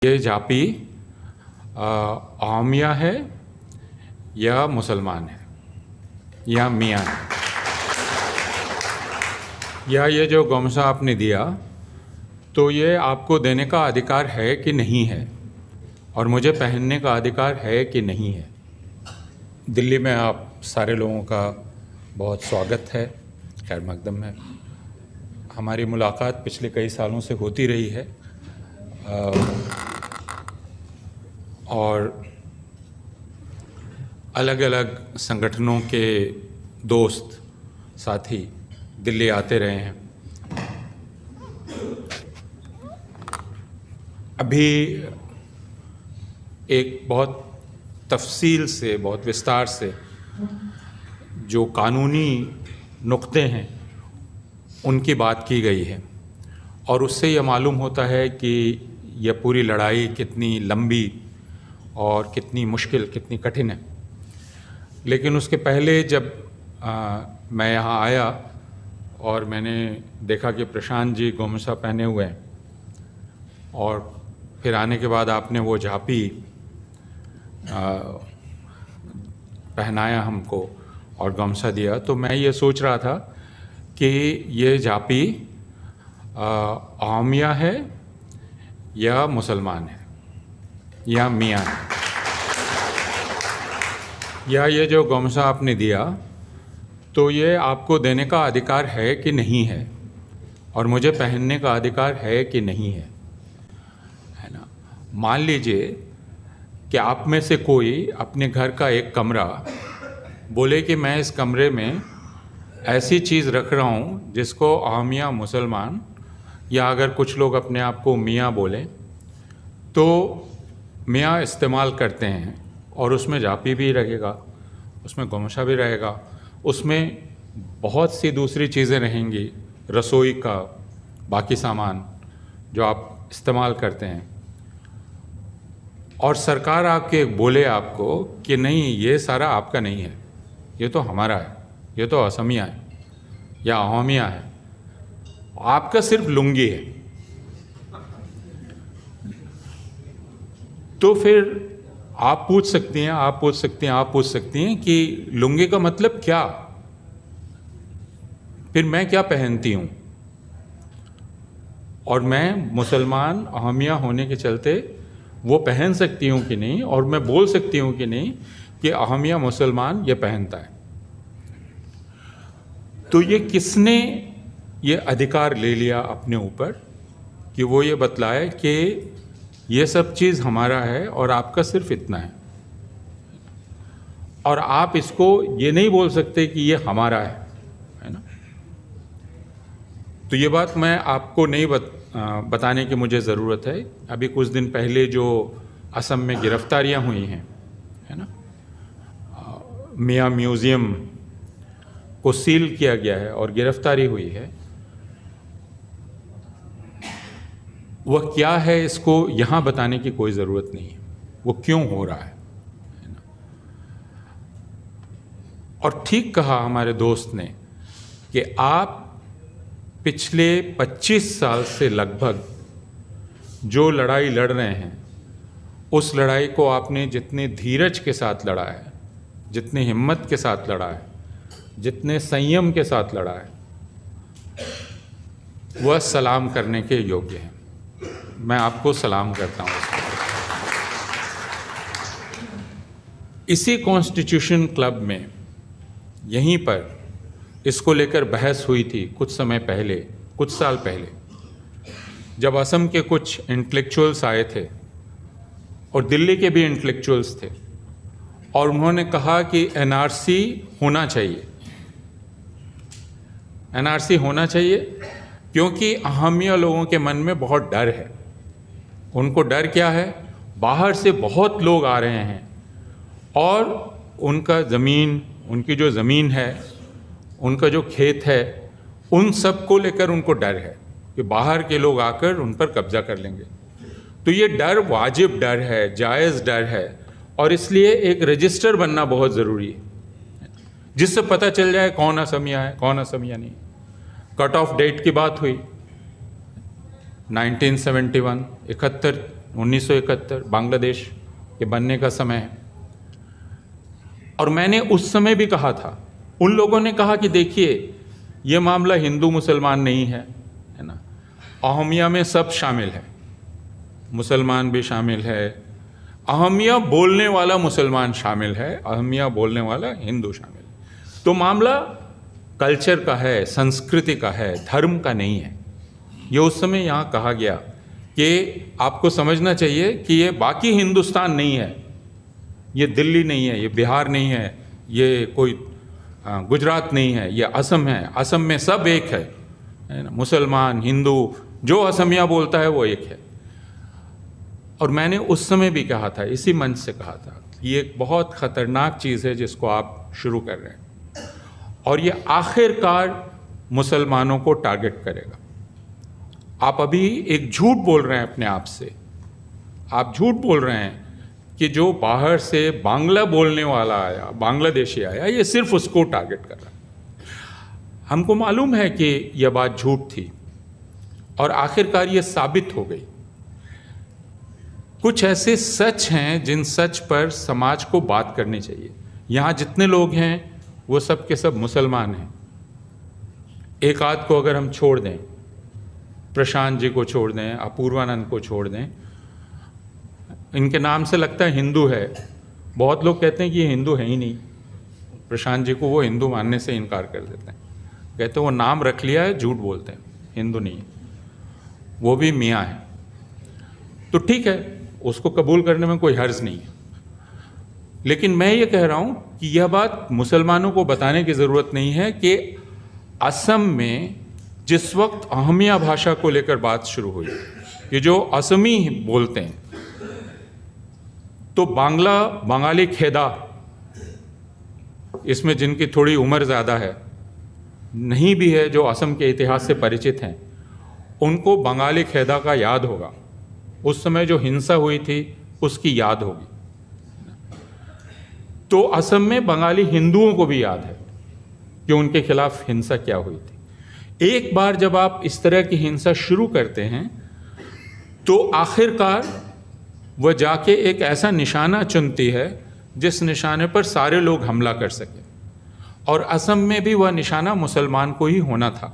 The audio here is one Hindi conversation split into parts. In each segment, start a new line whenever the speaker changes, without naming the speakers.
ये जापी आमिया है या मुसलमान है या मियाँ है, या ये जो गौमसा आपने दिया तो ये आपको देने का अधिकार है कि नहीं है, और मुझे पहनने का अधिकार है कि नहीं है। दिल्ली में आप सारे लोगों का बहुत स्वागत है, खैर मकदम है। हमारी मुलाकात पिछले कई सालों से होती रही है और अलग अलग संगठनों के दोस्त साथी दिल्ली आते रहे हैं। अभी एक बहुत तफसील से, बहुत विस्तार से जो कानूनी नुक्ते हैं उनकी बात की गई है, और उससे यह मालूम होता है कि यह पूरी लड़ाई कितनी लंबी और कितनी मुश्किल, कितनी कठिन है। लेकिन उसके पहले जब मैं यहाँ आया और मैंने देखा कि प्रशांत जी गौमसा पहने हुए हैं, और फिर आने के बाद आपने वो झापी पहनाया हमको और गौमसा दिया, तो मैं ये सोच रहा था कि ये जापी आमिया है या मुसलमान है या मियाँ है, या ये जो गौमसा आपने दिया तो ये आपको देने का अधिकार है कि नहीं है, और मुझे पहनने का अधिकार है कि नहीं है, है ना। मान लीजिए कि आप में से कोई अपने घर का एक कमरा बोले कि मैं इस कमरे में ऐसी चीज़ रख रहा हूँ जिसको आमिया मुसलमान, या अगर कुछ लोग अपने आप को मियाँ बोलें तो मियाँ इस्तेमाल करते हैं, और उसमें जापी भी रहेगा, उसमें गौमसा भी रहेगा, उसमें बहुत सी दूसरी चीज़ें रहेंगी, रसोई का बाकी सामान जो आप इस्तेमाल करते हैं, और सरकार आके बोले आपको कि नहीं ये सारा आपका नहीं है, ये तो हमारा है, ये तो असमिया है या अहोमिया है, आपका सिर्फ लुंगी है, तो फिर आप पूछ सकती हैं, आप पूछ सकती हैं कि लुंगी का मतलब क्या, फिर मैं क्या पहनती हूँ, और मैं मुसलमान अहमिया होने के चलते वो पहन सकती हूँ कि नहीं, और मैं बोल सकती हूँ कि नहीं कि अहमिया मुसलमान ये पहनता है। तो ये किसने ये अधिकार ले लिया अपने ऊपर कि वो ये बतलाए कि ये सब चीज़ हमारा है और आपका सिर्फ इतना है, और आप इसको ये नहीं बोल सकते कि ये हमारा है ना। तो ये बात मैं आपको नहीं बताने की मुझे ज़रूरत है। अभी कुछ दिन पहले जो असम में गिरफ्तारियां हुई हैं, है ना, मियाँ म्यूज़ियम को सील किया गया है और गिरफ्तारी हुई है, वह क्या है इसको यहाँ बताने की कोई ज़रूरत नहीं है, वो क्यों हो रहा है ना। और ठीक कहा हमारे दोस्त ने कि आप पिछले 25 साल से लगभग जो लड़ाई लड़ रहे हैं, उस लड़ाई को आपने जितने धीरज के साथ लड़ा है, जितनी हिम्मत के साथ लड़ा है, जितने संयम के साथ लड़ा है, वह सलाम करने के योग्य है। मैं आपको सलाम करता हूँ। इसी कॉन्स्टिट्यूशन क्लब में यहीं पर इसको लेकर बहस हुई थी कुछ समय पहले, कुछ साल पहले, जब असम के कुछ इंटेलेक्चुअल्स आए थे और दिल्ली के भी इंटेलेक्चुअल्स थे, और उन्होंने कहा कि एनआरसी होना चाहिए, एनआरसी होना चाहिए, क्योंकि अहमिया लोगों के मन में बहुत डर है। उनको डर क्या है, बाहर से बहुत लोग आ रहे हैं और उनका ज़मीन, उनकी जो ज़मीन है, उनका जो खेत है, उन सब को लेकर उनको डर है कि बाहर के लोग आकर उन पर कब्जा कर लेंगे। तो ये डर वाजिब डर है, जायज़ डर है, और इसलिए एक रजिस्टर बनना बहुत ज़रूरी है जिससे पता चल जाए कौन असमिया है, कौन असमिया नहीं। कट ऑफ डेट की बात हुई 1971, 71 1971 बांग्लादेश के बनने का समय है। और मैंने उस समय भी कहा था, उन लोगों ने कहा कि देखिए ये मामला हिंदू मुसलमान नहीं है, है ना, अहमिया में सब शामिल है, मुसलमान भी शामिल है, अहमिया बोलने वाला मुसलमान शामिल है, अहमिया बोलने वाला हिंदू शामिल है। तो मामला कल्चर का है, संस्कृति का है, धर्म का नहीं है। ये उस समय यहाँ कहा गया कि आपको समझना चाहिए कि ये बाकी हिंदुस्तान नहीं है, ये दिल्ली नहीं है, ये बिहार नहीं है, ये कोई गुजरात नहीं है, ये असम है। असम में सब एक है ना, मुसलमान हिंदू, जो असमिया बोलता है वो एक है। और मैंने उस समय भी कहा था, इसी मंच से कहा था, ये एक बहुत ख़तरनाक चीज़ है जिसको आप शुरू कर रहे हैं, और ये आखिरकार मुसलमानों को टारगेट करेगा। आप अभी एक झूठ बोल रहे हैं अपने आप से, आप झूठ बोल रहे हैं कि जो बाहर से बांग्ला बोलने वाला आया, बांग्लादेशी आया, ये सिर्फ उसको टारगेट कर रहा है। हमको मालूम है कि यह बात झूठ थी और आखिरकार ये साबित हो गई। कुछ ऐसे सच हैं जिन सच पर समाज को बात करनी चाहिए। यहाँ जितने लोग हैं वो सब के सब मुसलमान हैं। एक आध को अगर हम छोड़ दें, प्रशांत जी को छोड़ दें, अपूर्वानंद को छोड़ दें, इनके नाम से लगता है हिंदू है। बहुत लोग कहते हैं कि ये हिंदू है ही नहीं। प्रशांत जी को वो हिंदू मानने से इनकार कर देते हैं, कहते हैं वो नाम रख लिया है, झूठ बोलते हैं, हिंदू नहीं है, वो भी मियाँ है। तो ठीक है, उसको कबूल करने में कोई हर्ज नहीं है। लेकिन मैं ये कह रहा हूँ कि यह बात मुसलमानों को बताने की ज़रूरत नहीं है कि असम में जिस वक्त अहमिया भाषा को लेकर बात शुरू हुई, ये जो असमी बोलते हैं, तो बंगाली खेदा, इसमें जिनकी थोड़ी उम्र ज़्यादा है, नहीं भी है, जो असम के इतिहास से परिचित हैं, उनको बंगाली खेदा का याद होगा। उस समय जो हिंसा हुई थी उसकी याद होगी। तो असम में बंगाली हिंदुओं को भी याद है कि उनके खिलाफ हिंसा क्या हुई थी। एक बार जब आप इस तरह की हिंसा शुरू करते हैं तो आखिरकार वह जाके एक ऐसा निशाना चुनती है जिस निशाने पर सारे लोग हमला कर सके। और असम में भी वह निशाना मुसलमान को ही होना था,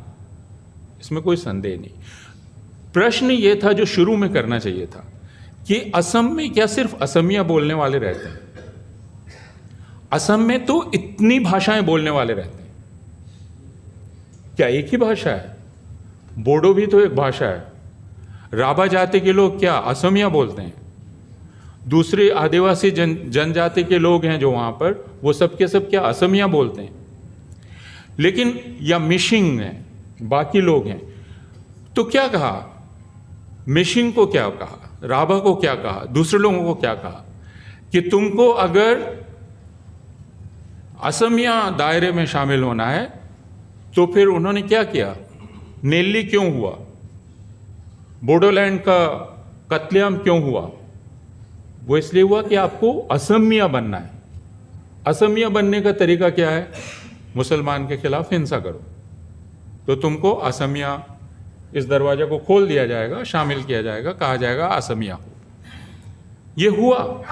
इसमें कोई संदेह नहीं। प्रश्न ये था जो शुरू में करना चाहिए था कि असम में क्या सिर्फ असमिया बोलने वाले रहते हैं? असम में तो इतनी भाषाएं बोलने वाले रहते हैं। क्या एक ही भाषा है? बोडो भी तो एक भाषा है। राभा जाति के लोग क्या असमिया बोलते हैं? दूसरे आदिवासी जनजाति के लोग हैं जो वहाँ पर, वो सब के सब क्या असमिया बोलते हैं? लेकिन या मिशिंग हैं, बाकी लोग हैं। तो क्या कहा? मिशिंग को क्या कहा? राभा को क्या कहा? दूसरे लोगों को क्या कहा? कि तुमको अगर असमिया दायरे में शामिल होना है तो फिर उन्होंने क्या किया? नेल्ली क्यों हुआ? बोडोलैंड का कत्लेआम क्यों हुआ? वो इसलिए हुआ कि आपको असमिया बनना है। असमिया बनने का तरीका क्या है? मुसलमान के खिलाफ हिंसा करो, तो तुमको असमिया, इस दरवाजे को खोल दिया जाएगा, शामिल किया जाएगा, कहा जाएगा असमिया हो। ये हुआ।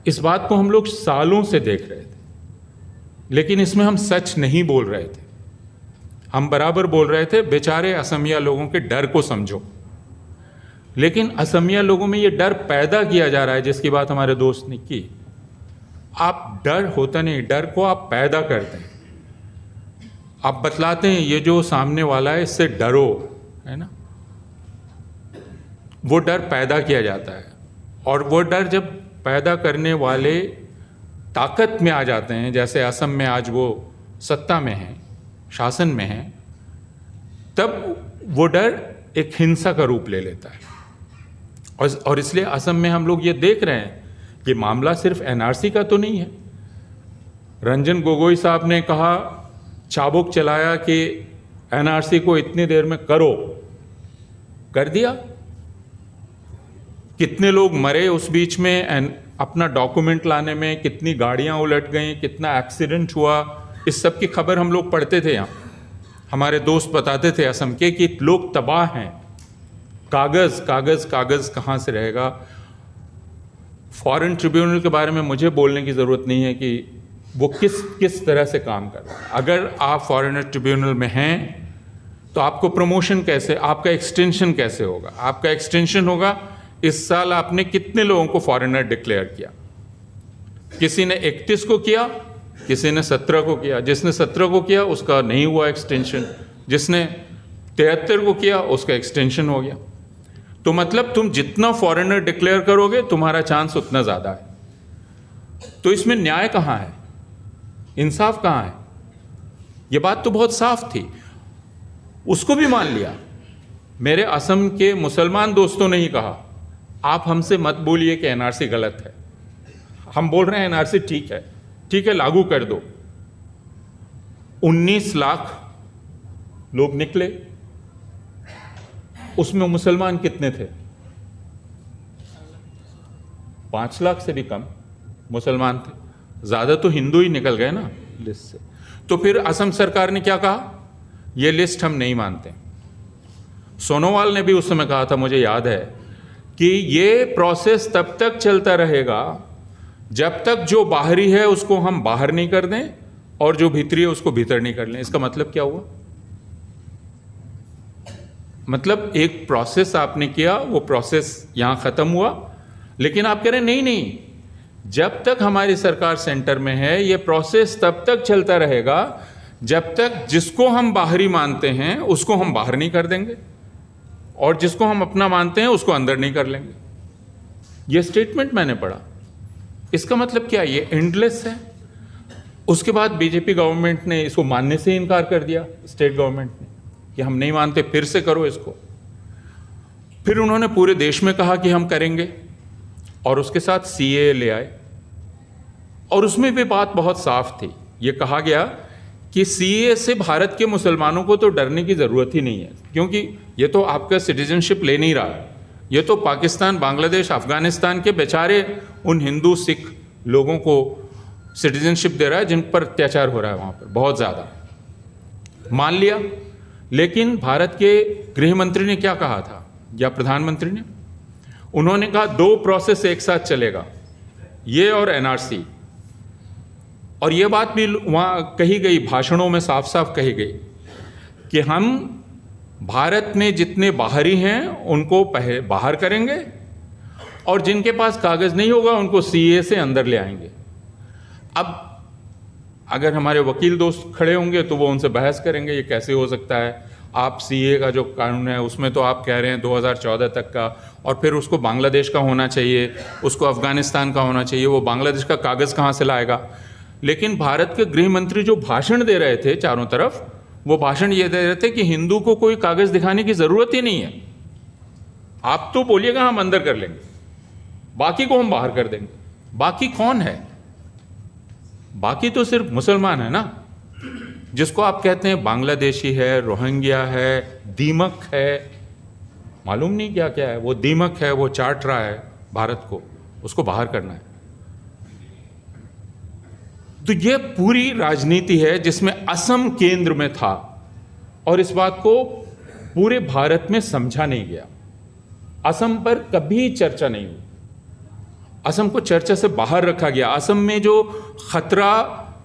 इस बात को हम लोग सालों से देख रहे थे, लेकिन इसमें हम सच नहीं बोल रहे थे। हम बराबर बोल रहे थे बेचारे असमिया लोगों के डर को समझो। लेकिन असमिया लोगों में ये डर पैदा किया जा रहा है, जिसकी बात हमारे दोस्त ने की। आप डर होता नहीं, डर को आप पैदा करते हैं। आप बतलाते हैं ये जो सामने वाला है इससे डरो, है ना। वो डर पैदा किया जाता है, और वो डर जब पैदा करने वाले ताकत में आ जाते हैं, जैसे असम में आज वो सत्ता में हैं, शासन में हैं, तब वो डर एक हिंसा का रूप ले लेता है। और इसलिए असम में हम लोग ये देख रहे हैं कि मामला सिर्फ एनआरसी का तो नहीं है। रंजन गोगोई साहब ने कहा, चाबुक चलाया कि एनआरसी को इतनी देर में करो, कर दिया। कितने लोग मरे उस बीच में अपना डॉक्यूमेंट लाने में, कितनी गाड़ियां उलट गईं, कितना एक्सीडेंट हुआ, इस सब की खबर हम लोग पढ़ते थे। यहाँ हमारे दोस्त बताते थे असम के कि लोग तबाह हैं। कागज़ कागज़ कागज़ कहाँ से रहेगा? फॉरेन ट्रिब्यूनल के बारे में मुझे बोलने की ज़रूरत नहीं है कि वो किस तरह से काम कर रहा है। अगर आप फॉरेनर ट्रिब्यूनल में हैं तो आपको प्रमोशन कैसे, आपका एक्सटेंशन कैसे होगा? आपका एक्सटेंशन होगा, इस साल आपने कितने लोगों को फॉरेनर डिक्लेयर किया? किसी ने 31 को किया, किसी ने 17 को किया। जिसने 17 को किया उसका नहीं हुआ एक्सटेंशन, जिसने 73 को किया उसका एक्सटेंशन हो गया। तो मतलब तुम जितना फॉरेनर डिक्लेयर करोगे तुम्हारा चांस उतना ज़्यादा है। तो इसमें न्याय कहाँ है, इंसाफ कहाँ है? ये बात तो बहुत साफ थी, उसको भी मान लिया। मेरे असम के मुसलमान दोस्तों ने ही कहा आप हमसे मत बोलिए कि एनआरसी गलत है, हम बोल रहे हैं एनआरसी ठीक है, ठीक है लागू कर दो। 19 लाख लोग निकले, उसमें मुसलमान कितने थे? 5 लाख से भी कम मुसलमान थे, ज़्यादा तो हिंदू ही निकल गए ना लिस्ट से। तो फिर असम सरकार ने क्या कहा, ये लिस्ट हम नहीं मानते। सोनोवाल ने भी उस समय कहा था, मुझे याद है, कि ये प्रोसेस तब तक चलता रहेगा जब तक जो बाहरी है उसको हम बाहर नहीं कर दें और जो भीतरी है उसको भीतर नहीं कर लें। इसका मतलब क्या हुआ? मतलब एक प्रोसेस आपने किया, वो प्रोसेस यहां खत्म हुआ, लेकिन आप कह रहे हैं नहीं नहीं, जब तक हमारी सरकार सेंटर में है ये प्रोसेस तब तक चलता रहेगा जब तक जिसको हम बाहरी मानते हैं उसको हम बाहर नहीं कर देंगे और जिसको हम अपना मानते हैं उसको अंदर नहीं कर लेंगे। ये स्टेटमेंट मैंने पढ़ा। इसका मतलब क्या, ये एंडलेस है। उसके बाद बीजेपी गवर्नमेंट ने इसको मानने से इनकार कर दिया, स्टेट गवर्नमेंट ने, कि हम नहीं मानते, फिर से करो इसको। फिर उन्होंने पूरे देश में कहा कि हम करेंगे और उसके साथ सीए ले आए और उसमें भी बात बहुत साफ थी। ये कहा गया कि सीए से भारत के मुसलमानों को तो डरने की ज़रूरत ही नहीं है, क्योंकि ये तो आपका सिटीजनशिप ले नहीं रहा है, ये तो पाकिस्तान, बांग्लादेश, अफगानिस्तान के बेचारे उन हिंदू सिख लोगों को सिटीजनशिप दे रहा है जिन पर अत्याचार हो रहा है वहाँ पर बहुत ज़्यादा। मान लिया, लेकिन भारत के गृह मंत्री ने क्या कहा था, या प्रधानमंत्री ने, उन्होंने कहा 2 प्रोसेस एक साथ चलेगा, ये और एनआरसी। और ये बात भी वहाँ कही गई, भाषणों में साफ साफ कही गई कि हम भारत में जितने बाहरी हैं उनको बाहर करेंगे और जिनके पास कागज़ नहीं होगा उनको सीए से अंदर ले आएंगे। अब अगर हमारे वकील दोस्त खड़े होंगे तो वो उनसे बहस करेंगे, ये कैसे हो सकता है, आप सीए का जो कानून है उसमें तो आप कह रहे हैं 2014 तक का, और फिर उसको बांग्लादेश का होना चाहिए, उसको अफगानिस्तान का होना चाहिए, वो बांग्लादेश का कागज़ कहाँ से लाएगा? लेकिन भारत के गृह मंत्री जो भाषण दे रहे थे चारों तरफ, वो भाषण ये दे रहे थे कि हिंदू को कोई कागज़ दिखाने की ज़रूरत ही नहीं है, आप तो बोलिएगा हम अंदर कर लेंगे, बाकी को हम बाहर कर देंगे। बाकी कौन है? बाकी तो सिर्फ मुसलमान है ना, जिसको आप कहते हैं बांग्लादेशी है, रोहिंग्या है, दीमक है, मालूम नहीं क्या क्या है, वो दीमक है, वो चाट रहा है भारत को, उसको बाहर करना है। तो ये पूरी राजनीति है जिसमें असम केंद्र में था और इस बात को पूरे भारत में समझा नहीं गया। असम पर कभी चर्चा नहीं हुई, असम को चर्चा से बाहर रखा गया। असम में जो खतरा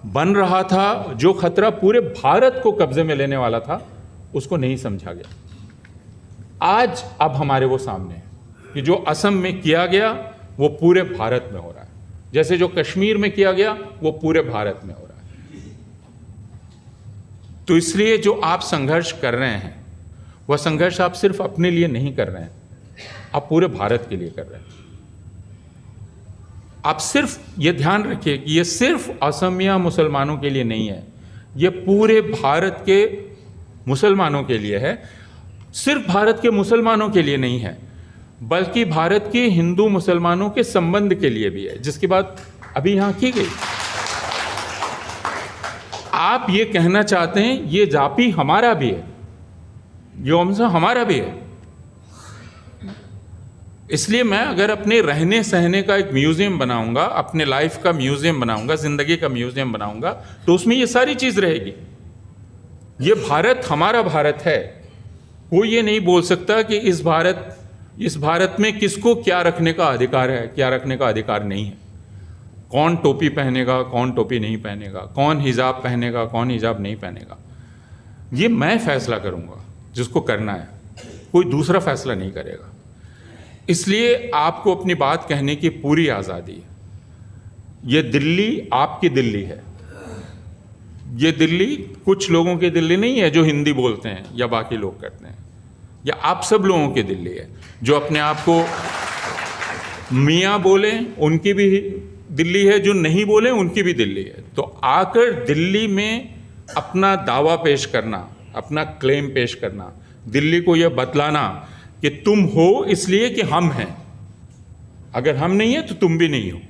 बन रहा था, जो खतरा पूरे भारत को कब्जे में लेने वाला था, उसको नहीं समझा गया। आज अब हमारे वो सामने है कि जो असम में किया गया वो पूरे भारत में हो रहा है, जैसे जो कश्मीर में किया गया वो पूरे भारत में हो रहा है। तो इसलिए जो आप संघर्ष कर रहे हैं वह संघर्ष आप सिर्फ अपने लिए नहीं कर रहे हैं, आप पूरे भारत के लिए कर रहे हैं। आप सिर्फ ये ध्यान रखिए कि ये सिर्फ असमिया मुसलमानों के लिए नहीं है, ये पूरे भारत के मुसलमानों के लिए है। सिर्फ भारत के मुसलमानों के लिए नहीं है, बल्कि भारत के हिंदू मुसलमानों के संबंध के लिए भी है, जिसकी बात अभी यहाँ की गई। आप ये कहना चाहते हैं ये जापी हमारा भी है, ये वंशा हमारा भी है। इसलिए मैं अगर अपने रहने सहने का एक म्यूजियम बनाऊंगा, अपने लाइफ का म्यूजियम बनाऊंगा, जिंदगी का म्यूजियम बनाऊंगा, तो उसमें ये सारी चीज रहेगी। ये भारत हमारा भारत है। कोई ये नहीं बोल सकता कि इस भारत में किसको क्या रखने का अधिकार है, क्या रखने का अधिकार नहीं है, कौन टोपी पहनेगा, कौन टोपी नहीं पहनेगा, कौन हिजाब पहनेगा, कौन हिजाब नहीं पहनेगा, ये मैं फैसला करूंगा जिसको करना है, कोई दूसरा फैसला नहीं करेगा। इसलिए आपको अपनी बात कहने की पूरी आज़ादी है। ये दिल्ली आपकी दिल्ली है, ये दिल्ली कुछ लोगों की दिल्ली नहीं है जो हिंदी बोलते हैं या बाकी लोग करते हैं, या आप सब लोगों की दिल्ली है। जो अपने आप को मियाँ बोले उनकी भी दिल्ली है, जो नहीं बोले उनकी भी दिल्ली है। तो आकर दिल्ली में अपना दावा पेश करना, अपना क्लेम पेश करना, दिल्ली को यह बतलाना कि तुम हो इसलिए कि हम हैं, अगर हम नहीं है तो तुम भी नहीं हो,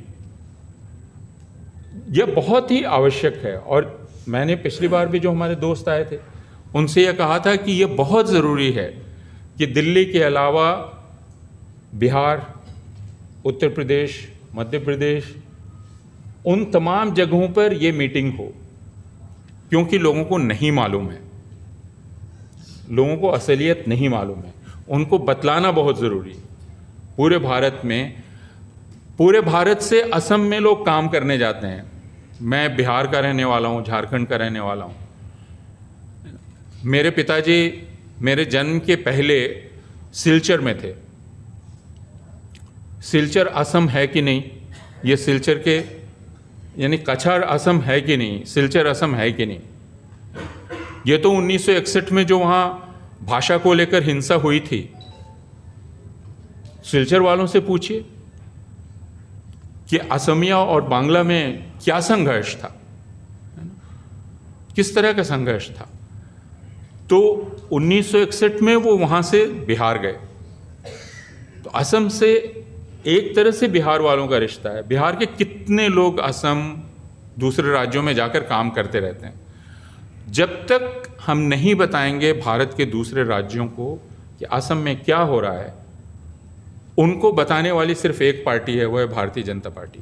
यह बहुत ही आवश्यक है। और मैंने पिछली बार भी जो हमारे दोस्त आए थे उनसे यह कहा था कि यह बहुत ज़रूरी है कि दिल्ली के अलावा बिहार, उत्तर प्रदेश, मध्य प्रदेश, उन तमाम जगहों पर यह मीटिंग हो, क्योंकि लोगों को नहीं मालूम है, लोगों को असलियत नहीं मालूम है, उनको बतलाना बहुत ज़रूरी है। पूरे भारत में, पूरे भारत से असम में लोग काम करने जाते हैं। मैं बिहार का रहने वाला हूँ, झारखंड का रहने वाला हूँ। मेरे पिताजी मेरे जन्म के पहले सिलचर में थे। सिलचर असम है कि नहीं, ये सिलचर के यानी कछार असम है कि नहीं, सिलचर असम है कि नहीं, ये तो 1961 में जो वहाँ भाषा को लेकर हिंसा हुई थी, सिलचर वालों से पूछिए कि असमिया और बांग्ला में क्या संघर्ष था, किस तरह का संघर्ष था। तो 1961 में वो वहाँ से बिहार गए। तो असम से एक तरह से बिहार वालों का रिश्ता है। बिहार के कितने लोग असम, दूसरे राज्यों में जाकर काम करते रहते हैं। जब तक हम नहीं बताएंगे भारत के दूसरे राज्यों को कि असम में क्या हो रहा है, उनको बताने वाली सिर्फ एक पार्टी है, वो है भारतीय जनता पार्टी।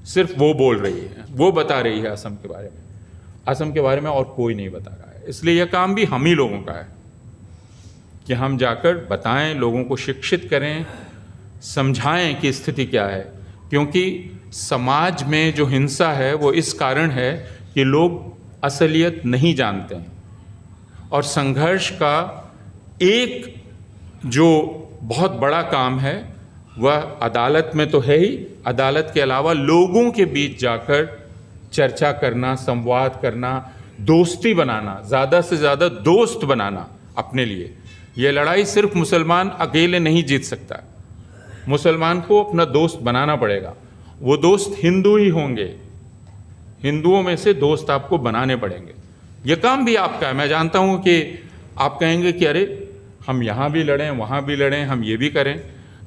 सिर्फ वो बोल रही है, वो बता रही है असम के बारे में, असम के बारे में और कोई नहीं बता रहा है। इसलिए यह काम भी हम ही लोगों का है कि हम जाकर बताएं, लोगों को शिक्षित करें, समझाएं कि स्थिति क्या है। क्योंकि समाज में जो हिंसा है वो इस कारण है कि लोग असलियत नहीं जानते हैं। और संघर्ष का एक जो बहुत बड़ा काम है वह अदालत में तो है ही, अदालत के अलावा लोगों के बीच जाकर चर्चा करना, संवाद करना, दोस्ती बनाना, ज़्यादा से ज़्यादा दोस्त बनाना अपने लिए। यह लड़ाई सिर्फ मुसलमान अकेले नहीं जीत सकता। मुसलमान को अपना दोस्त बनाना पड़ेगा। वो दोस्त हिंदू ही होंगे, हिंदुओं में से दोस्त आपको बनाने पड़ेंगे। ये काम भी आपका है। मैं जानता हूँ कि आप कहेंगे कि अरे हम यहाँ भी लड़ें, वहाँ भी लड़ें, हम ये भी करें,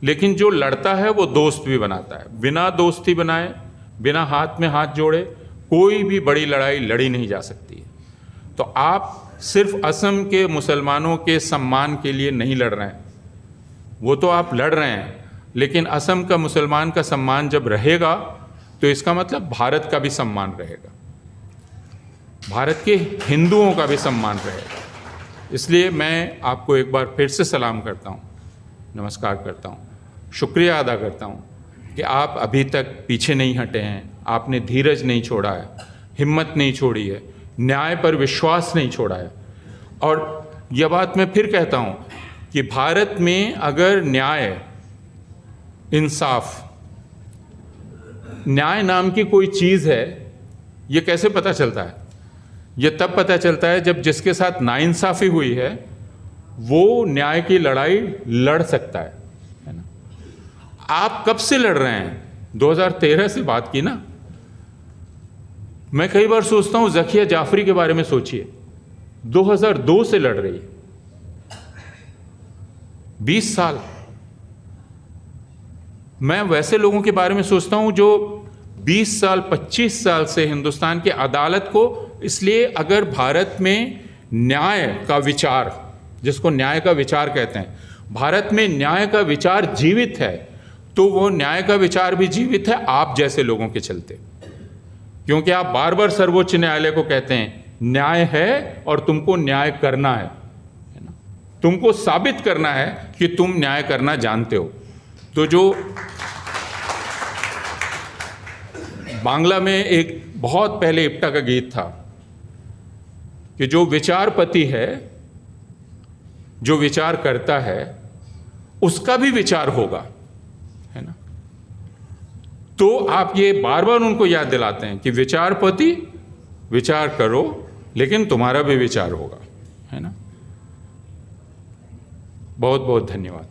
लेकिन जो लड़ता है वो दोस्त भी बनाता है। बिना दोस्ती बनाए, बिना हाथ में हाथ जोड़े कोई भी बड़ी लड़ाई लड़ी नहीं जा सकती है। तो आप सिर्फ असम के मुसलमानों के सम्मान के लिए नहीं लड़ रहे हैं, वो तो आप लड़ रहे हैं, लेकिन असम का मुसलमान का सम्मान जब रहेगा तो इसका मतलब भारत का भी सम्मान रहेगा, भारत के हिंदुओं का भी सम्मान रहेगा। इसलिए मैं आपको एक बार फिर से सलाम करता हूँ, नमस्कार करता हूँ, शुक्रिया अदा करता हूँ कि आप अभी तक पीछे नहीं हटे हैं, आपने धीरज नहीं छोड़ा है, हिम्मत नहीं छोड़ी है, न्याय पर विश्वास नहीं छोड़ा है। और यह बात मैं फिर कहता हूँ कि भारत में अगर न्याय, इंसाफ, न्याय नाम की कोई चीज़ है, ये कैसे पता चलता है? ये तब पता चलता है जब जिसके साथ नाइंसाफ़ी हुई है वो न्याय की लड़ाई लड़ सकता है ना? आप कब से लड़ रहे हैं? 2013 से बात की ना। मैं कई बार सोचता हूँ ज़किया जाफरी के बारे में सोचिए, 2002 से लड़ रही है, 20 साल। मैं वैसे लोगों के बारे में सोचता हूँ जो 20 साल, 25 साल से हिंदुस्तान की अदालत को, इसलिए अगर भारत में न्याय का विचार, जिसको न्याय का विचार कहते हैं, भारत में न्याय का विचार जीवित है, तो वो न्याय का विचार भी जीवित है आप जैसे लोगों के चलते। क्योंकि आप बार बार सर्वोच्च न्यायालय को कहते हैं न्याय है और तुमको न्याय करना है ना? तुमको साबित करना है कि तुम न्याय करना जानते हो। तो जो बांग्ला में एक बहुत पहले इप्टा का गीत था कि जो विचारपति है, जो विचार करता है, उसका भी विचार होगा, है ना। तो आप ये बार बार उनको याद दिलाते हैं कि विचारपति, विचार करो, लेकिन तुम्हारा भी विचार होगा, है ना। बहुत बहुत धन्यवाद।